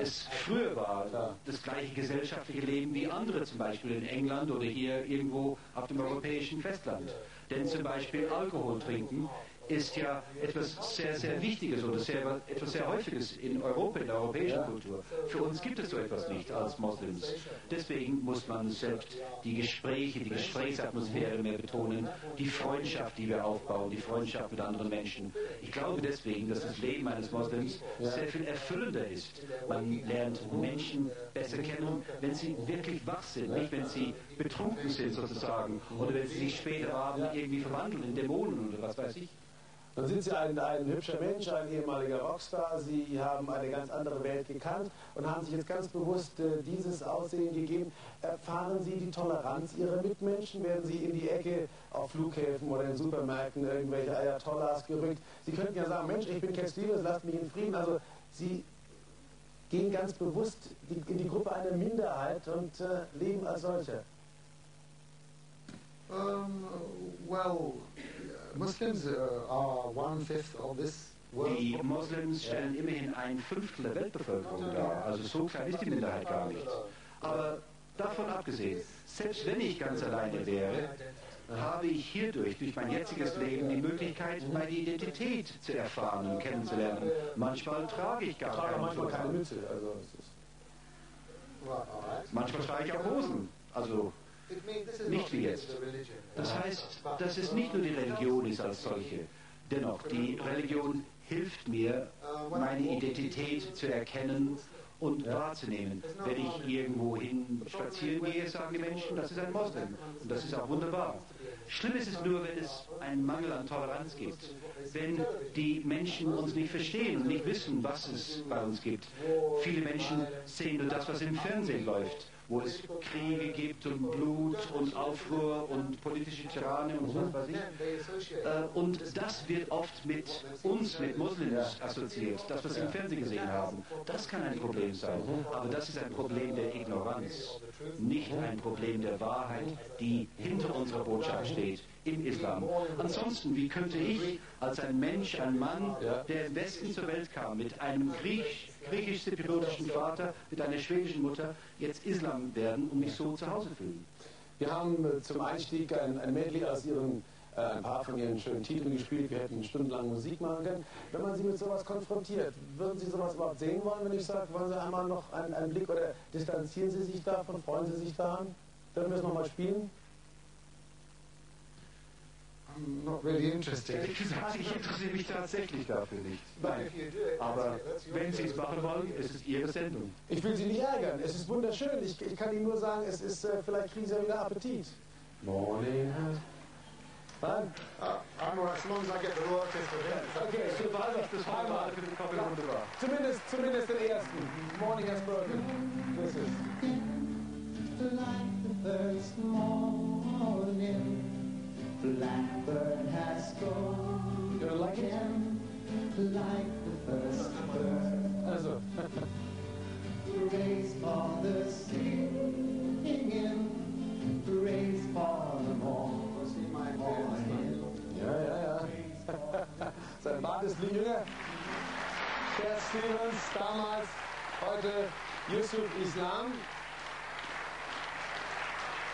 es früher war, das gleiche gesellschaftliche Leben wie andere, zum Beispiel in England oder hier irgendwo auf dem europäischen Festland. Denn zum Beispiel Alkohol trinken ist ja etwas sehr, sehr Wichtiges oder etwas sehr Häufiges in Europa, in der europäischen Kultur. Für uns gibt es so etwas nicht als Moslems. Deswegen muss man selbst die Gespräche, die Gesprächsatmosphäre mehr betonen, die Freundschaft, die wir aufbauen, die Freundschaft mit anderen Menschen. Ich glaube deswegen, dass das Leben eines Moslems sehr viel erfüllender ist. Man lernt Menschen besser kennen, wenn sie wirklich wach sind, nicht wenn sie betrunken sind sozusagen oder wenn sie sich später abends irgendwie verwandeln in Dämonen oder was weiß ich. Dann sind Sie ein hübscher Mensch, ein ehemaliger Rockstar. Sie haben eine ganz andere Welt gekannt und haben sich jetzt ganz bewusst dieses Aussehen gegeben. Erfahren Sie die Toleranz Ihrer Mitmenschen? Werden Sie in die Ecke auf Flughäfen oder in Supermärkten irgendwelche Ayatollahs gerückt? Sie könnten ja sagen, Mensch, ich bin Cat Stevens, lasst mich in Frieden. Also Sie gehen ganz bewusst in die Gruppe einer Minderheit und leben als solcher. Well, Muslims are 1/5 of this world. Die Moslems stellen immerhin 1/5 der Weltbevölkerung dar, also so klein ist die Minderheit gar nicht. Aber davon abgesehen, selbst wenn ich ganz alleine wäre, habe ich hierdurch, durch mein jetziges Leben, die Möglichkeit, meine Identität zu erfahren und kennenzulernen. Manchmal trage ich gar keine Mütze. Manchmal trage ich auch Hosen. Also nicht wie jetzt. Das heißt, dass es nicht nur die Religion ist als solche. Dennoch, die Religion hilft mir, meine Identität zu erkennen und wahrzunehmen. Wenn ich irgendwo hin spazieren gehe, sagen die Menschen, das ist ein Moslem. Und das ist auch wunderbar. Schlimm ist es nur, wenn es einen Mangel an Toleranz gibt. Wenn die Menschen uns nicht verstehen und nicht wissen, was es bei uns gibt. Viele Menschen sehen nur das, was im Fernsehen läuft, wo es Kriege gibt und Blut und Aufruhr und politische Tyranne und was weiß ich. Und das wird oft mit uns, mit Muslims assoziiert, das, was wir im Fernsehen gesehen haben. Das kann ein Problem sein, aber das ist ein Problem der Ignoranz, nicht ein Problem der Wahrheit, die hinter unserer Botschaft steht, im Islam. Ansonsten, wie könnte ich als ein Mensch, ein Mann, der im Westen zur Welt kam, mit einem griechisch-zypriotischen Vater, mit einer schwedischen Mutter, jetzt Islam werden und mich so zu Hause fühlen? Wir haben zum Einstieg ein Medley aus ein paar von Ihren schönen Titeln gespielt. Wir hätten stundenlang Musik machen können. Wenn man Sie mit sowas konfrontiert, würden Sie sowas überhaupt sehen wollen, wenn ich sage, wollen Sie einmal noch einen Blick oder distanzieren Sie sich davon, freuen Sie sich daran? Können wir es nochmal spielen? I'm not really interested. Ehrlich gesagt, ich interessiere mich tatsächlich dafür nicht. Nein. Aber wenn Sie es machen wollen, ist es Ihre Sendung. Ich will Sie nicht ärgern. Es ist wunderschön. Ich kann Ihnen nur sagen, es ist vielleicht kriegen Sie ja wieder Appetit. Morning has... Nein? I'm alright, as long as I get the raw taste of it. Okay, Das war einmal wunderbar. Zumindest den ersten. Morning has broken. Das ist... Like the first morning, blackbird has gone. You don't like it? Like the first bird, Also. praise for the singing, praise for the morning. Ja. Sein Bart ist viel jünger. Cat Stevens, damals, heute Yusuf Islam.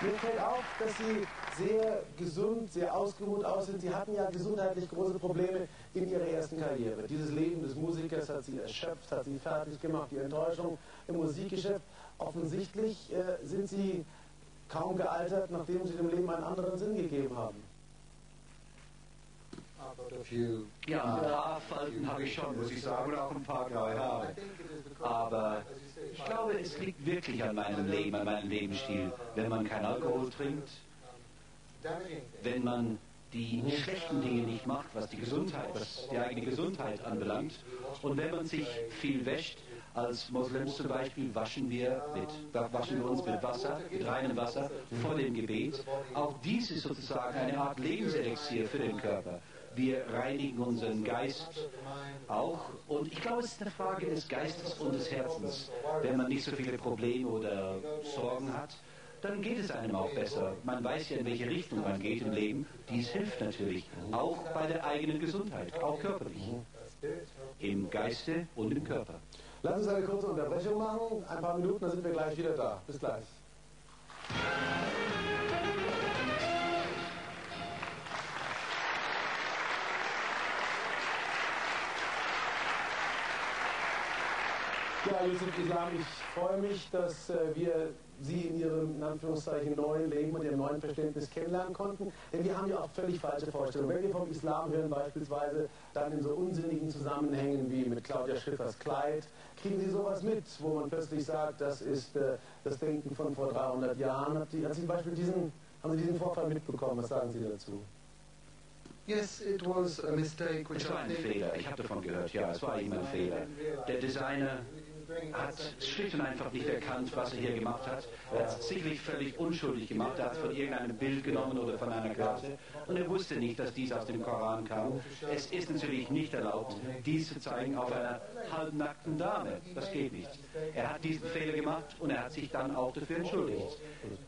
Mir fällt auf, dass Sie sehr gesund, sehr ausgeruht aussehen. Sie hatten ja gesundheitlich große Probleme in Ihrer ersten Karriere. Dieses Leben des Musikers hat Sie erschöpft, hat Sie fertig gemacht, die Enttäuschung im Musikgeschäft. Offensichtlich sind Sie kaum gealtert, nachdem Sie dem Leben einen anderen Sinn gegeben haben. Ja, ein paar Haarfalten habe ich schon, muss ich sagen, und auch ein paar graue Haare. Aber ich glaube, es liegt wirklich an meinem Leben, an meinem Lebensstil. Wenn man kein Alkohol trinkt, wenn man die schlechten Dinge nicht macht, was die Gesundheit, was die eigene Gesundheit anbelangt, und wenn man sich viel wäscht, als Moslems zum Beispiel waschen wir uns mit Wasser, mit reinem Wasser vor dem Gebet. Auch dies ist sozusagen eine Art Lebenselixier für den Körper. Wir reinigen unseren Geist auch. Und ich glaube, es ist eine Frage des Geistes und des Herzens. Wenn man nicht so viele Probleme oder Sorgen hat, dann geht es einem auch besser. Man weiß ja, in welche Richtung man geht im Leben. Dies hilft natürlich, auch bei der eigenen Gesundheit, auch körperlich. Im Geiste und im Körper. Lass uns eine kurze Unterbrechung machen, ein paar Minuten, dann sind wir gleich wieder da. Bis gleich. Ja, Yusuf Islam, ich freue mich, dass wir Sie in Ihrem, in Anführungszeichen, neuen Leben und Ihrem neuen Verständnis kennenlernen konnten. Denn wir haben ja auch völlig falsche Vorstellungen. Wenn wir vom Islam hören beispielsweise, dann in so unsinnigen Zusammenhängen wie mit Claudia Schiffers Kleid, kriegen Sie sowas mit, wo man plötzlich sagt, das ist das Denken von vor 300 Jahren. Haben Sie zum Beispiel diesen Vorfall mitbekommen? Was sagen Sie dazu? Yes, it was a mistake which Es war ein Fehler, ich habe davon gehört, ja, es war immer ein Fehler. Der Designer hat schlicht und einfach nicht erkannt, was er hier gemacht hat. Er hat es sicherlich völlig unschuldig gemacht. Er hat es von irgendeinem Bild genommen oder von einer Karte. Und er wusste nicht, dass dies aus dem Koran kam. Es ist natürlich nicht erlaubt, dies zu zeigen auf einer halbnackten Dame. Das geht nicht. Er hat diesen Fehler gemacht und er hat sich dann auch dafür entschuldigt.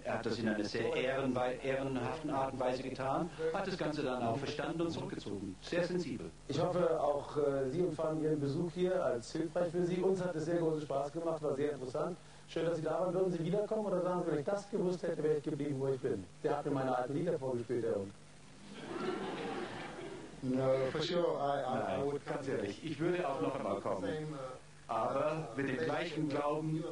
Er hat das in einer sehr ehrenhaften Art und Weise getan, hat das Ganze dann auch verstanden und zurückgezogen. Sehr sensibel. Ich hoffe, auch Sie empfanden Ihren Besuch hier als hilfreich für Sie. Uns hat es sehr großen Spaß gemacht, war sehr interessant. Schön, dass Sie da waren. Würden Sie wiederkommen oder sagen Sie, wenn ich das gewusst hätte, wäre ich geblieben, wo ich bin? Der hat mir meine alten Lieder vorgespielt, Herr Hund. No, for sure, I Nein, would come ganz ehrlich, ich würde auch noch einmal kommen. Aber mit dem gleichen Glauben,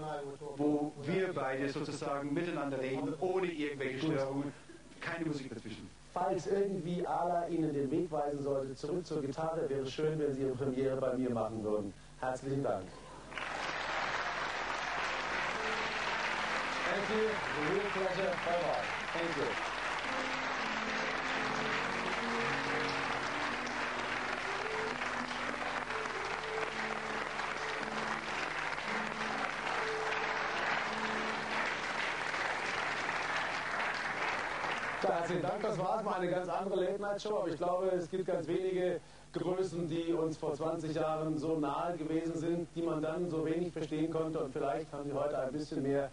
wo wir beide sozusagen miteinander reden, ohne irgendwelche Störungen, keine Musik dazwischen. Falls irgendwie Allah Ihnen den Weg weisen sollte, zurück zur Gitarre, wäre es schön, wenn Sie Ihre Premiere bei mir machen würden. Herzlichen Dank. Thank you. A real pleasure. Bye-bye. Thank you. Herzlichen Dank, das war es mal eine ganz andere Late-Night-Show, aber ich glaube, es gibt ganz wenige Größen, die uns vor 20 Jahren so nahe gewesen sind, die man dann so wenig verstehen konnte und vielleicht haben Sie heute ein bisschen mehr